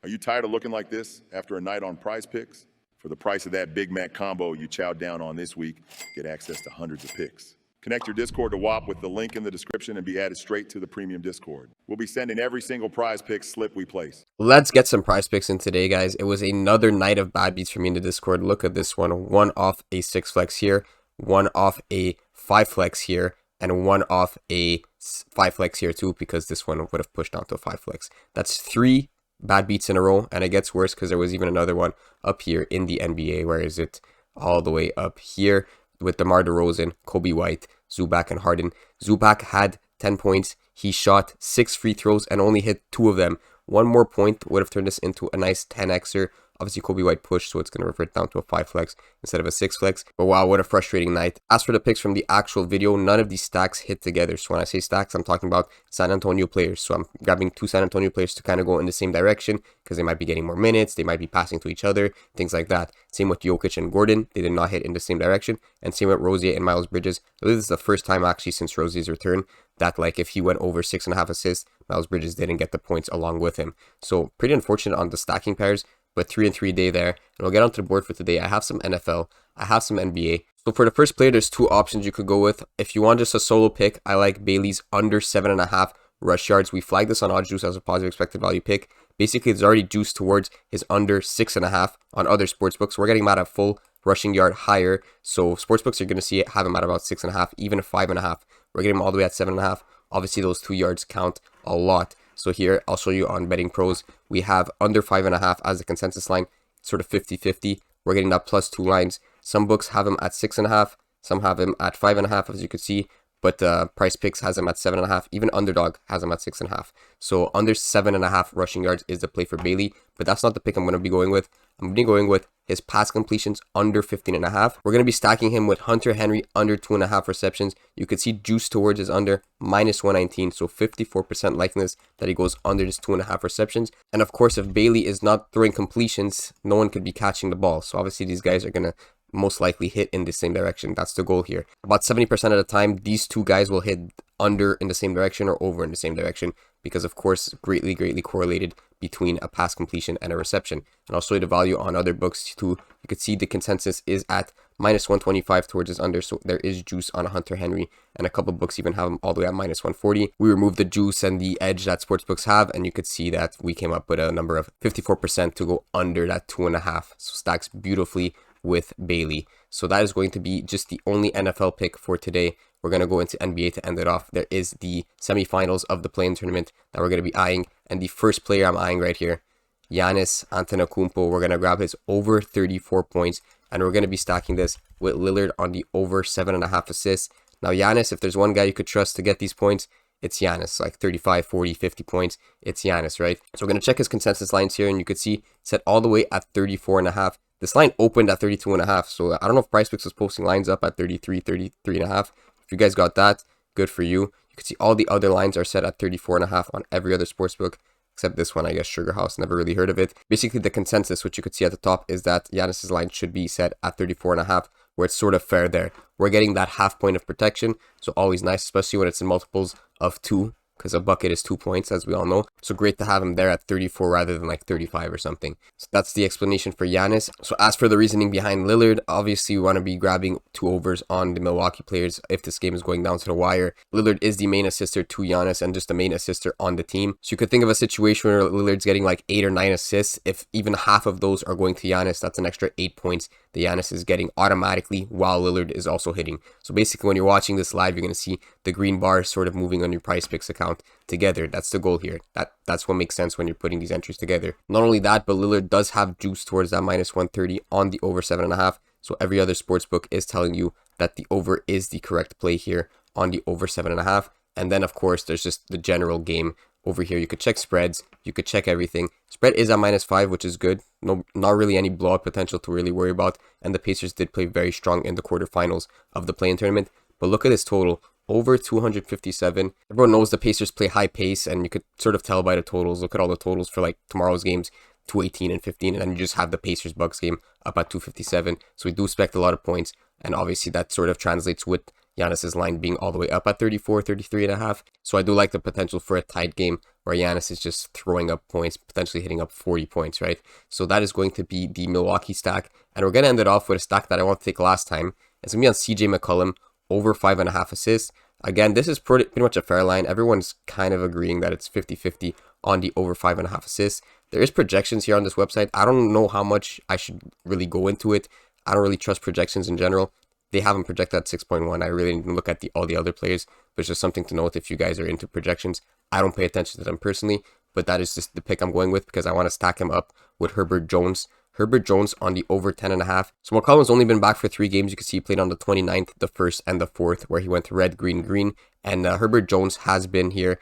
Are you tired of looking like this after a night on Prizepicks? For the price of that Big Mac combo you chowed down on this week, get access to hundreds of picks. Connect your Discord to WAP with the link in the description and be added straight to the premium Discord. We'll be sending every single Prizepicks slip we place. Let's get some Prizepicks in today, guys. It was another night of bad beats for me in the Discord. Look at this one. One off a 6 flex here, one off a 5 flex here, and one off a 5 flex here too, because this one would have pushed onto a 5 flex. That's 3 bad beats in a row, and it gets worse because there was even another one up here in the NBA. Where is it? All the way up here with DeMar DeRozan, Kobe White, Zubac, and Harden. Zubac had 10 points. He shot 6 free throws and only hit 2 of them. One more point would have turned this into a nice 10xer. Obviously, Kobe White pushed, so it's going to revert down to a 5 flex instead of a 6 flex. But wow, what a frustrating night. As for the picks from the actual video, none of these stacks hit together. So when I say stacks, I'm talking about San Antonio players. So I'm grabbing 2 San Antonio players to kind of go in the same direction because they might be getting more minutes. They might be passing to each other, things like that. Same with Jokic and Gordon. They did not hit in the same direction. And same with Rozier and Miles Bridges. I believe this is the first time actually since Rozier's return that like if he went over 6.5 assists, Miles Bridges didn't get the points along with him. So pretty unfortunate on the stacking pairs. But 3 and 3 day there, and we'll get onto the board for today. I have some NFL, I have some NBA. So for the first player, there's 2 options you could go with. If you want just a solo pick, I like Bailey's under 7.5 rush yards. We flagged this on OddsJuice as a positive expected value pick. Basically, it's already juiced towards his under 6.5 on other sportsbooks. We're getting him at a full rushing yard higher, so sportsbooks are going to see it, have him at about 6.5, even a 5.5. We're getting him all the way at 7.5. Obviously, those 2 yards count a lot. So here, I'll show you on Betting Pros, we have under 5.5 as the consensus line, sort of 50-50. We're getting that plus 2 lines. Some books have him at 6.5, some have him at 5.5, as you can see, but Prizepicks has him at 7.5. Even Underdog has him at 6.5. So under 7.5 rushing yards is the play for Bailey, but that's not the pick I'm going to be going with. I'm going to be going with his pass completions under 15.5. We're going to be stacking him with Hunter Henry under 2.5 receptions. You could see juice towards his under -119, so 54% likeliness that he goes under his 2.5 receptions. And of course, if Bailey is not throwing completions, no one could be catching the ball. So obviously these guys are going to most likely hit in the same direction. That's the goal here. About 70% of the time, these 2 guys will hit under in the same direction or over in the same direction because of course greatly correlated between a pass completion and a reception. And I'll show you the value on other books too. You can see the consensus is at -125 towards his under, so there is juice on Hunter Henry, and a couple books even have him all the way at -140. We removed the juice and the edge that sportsbooks have, and you could see that we came up with a number of 54% to go under that 2.5. So stacks beautifully with Bailey. So that is going to be just the only NFL pick for today. We're going to go into NBA to end it off. There is the semifinals of the play-in tournament that we're going to be eyeing. And the first player I'm eyeing right here, Giannis Antetokounmpo. We're going to grab his over 34 points. And we're going to be stacking this with Lillard on the over 7.5 assists. Now Giannis, if there's one guy you could trust to get these points, it's Giannis. Like 35, 40, 50 points. It's Giannis, right? So we're going to check his consensus lines here. And you could see it's set all the way at 34.5. This line opened at 32.5. So I don't know if Prizepicks was posting lines up at 33, 33.5. If you guys got that, good for you. You can see all the other lines are set at 34.5 on every other sportsbook, except this one, I guess, Sugar House. Never really heard of it. Basically, the consensus, which you could see at the top, is that Giannis's line should be set at 34.5, where it's sort of fair there. We're getting that half point of protection, so always nice, especially when it's in multiples of 2, because a bucket is 2 points, as we all know. So great to have him there at 34 rather than like 35 or something. So that's the explanation for Giannis. So as for the reasoning behind Lillard, obviously we want to be grabbing 2 overs on the Milwaukee players if this game is going down to the wire. Lillard is the main assister to Giannis and just the main assister on the team. So you could think of a situation where Lillard's getting like 8 or 9 assists. If even half of those are going to Giannis, that's an extra 8 points that Giannis is getting automatically while Lillard is also hitting. So basically when you're watching this live, you're going to see the green bar sort of moving on your Prizepicks account together. That's the goal here. That's what makes sense when you're putting these entries together. Not only that, but Lillard does have juice towards that -130 on the over 7.5. So every other sportsbook is telling you that the over is the correct play here on the over 7.5. And then of course there's just the general game over here. You could check spreads, you could check everything. Spread is at -5, which is good. No, not really any blowout potential to really worry about. And the Pacers did play very strong in the quarterfinals of the play-in tournament. But look at this total. Over 257. Everyone knows the Pacers play high pace, and you could sort of tell by the totals. Look at all the totals for like tomorrow's games, 218 and 15, and then you just have the Pacers-Bucks game up at 257. So we do expect a lot of points, and obviously that sort of translates with Giannis's line being all the way up at 34, 33.5. So I do like the potential for a tight game where Giannis is just throwing up points, potentially hitting up 40 points, right? So that is going to be the Milwaukee stack. And we're going to end it off with a stack that I want to take last time. It's going to be on CJ McCollum, over 5.5 assists. Again, this is pretty much a fair line. Everyone's kind of agreeing that it's 50-50 on the over 5.5 assists. There is projections here on this website. I don't know how much I should really go into it. I don't really trust projections in general. They haven't projected at 6.1. I really didn't look at all the other players, but it's just something to note if you guys are into projections. I don't pay attention to them personally, but that is just the pick I'm going with because I want to stack him up with Herbert Jones. Herbert Jones on the over 10.5. So McCollum's only been back for 3 games. You can see he played on the 29th, the 1st, and the 4th, where he went red, green, green. And Herbert Jones has been here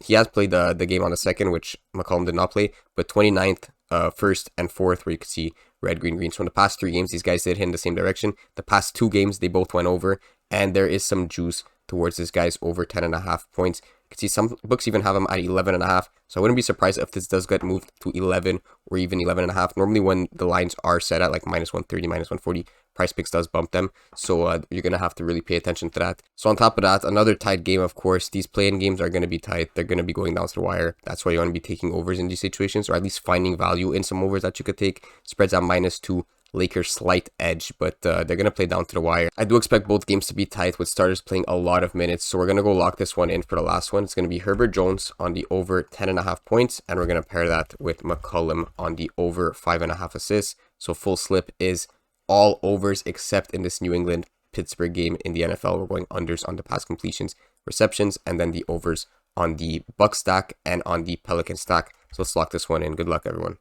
he has played the game on the 2nd, which McCollum did not play, but 29th, 1st, and 4th, where you can see red, green, green. So in the past 3 games, these guys did hit in the same direction. The past 2 games, they both went over, and there is some juice towards this guy's over 10.5 points. You can see some books even have him at 11.5. So I wouldn't be surprised if this does get moved to 11 or even 11.5. Normally when the lines are set at like -130, -140, Prizepicks does bump them. So you're going to have to really pay attention to that. So on top of that, another tight game, of course. These play-in games are going to be tight. They're going to be going down to the wire. That's why you want to be taking overs in these situations, or at least finding value in some overs that you could take. Spreads at -2. Lakers slight edge, but they're going to play down to the wire. I do expect both games to be tight with starters playing a lot of minutes. So we're going to go lock this one in for the last one. It's going to be Herbert Jones on the over 10.5 points. And we're going to pair that with McCollum on the over 5.5 assists. So full slip is all overs except in this New England Pittsburgh game in the NFL. We're going unders on the pass completions, receptions, and then the overs on the Bucks stack and on the Pelican stack. So let's lock this one in. Good luck, everyone.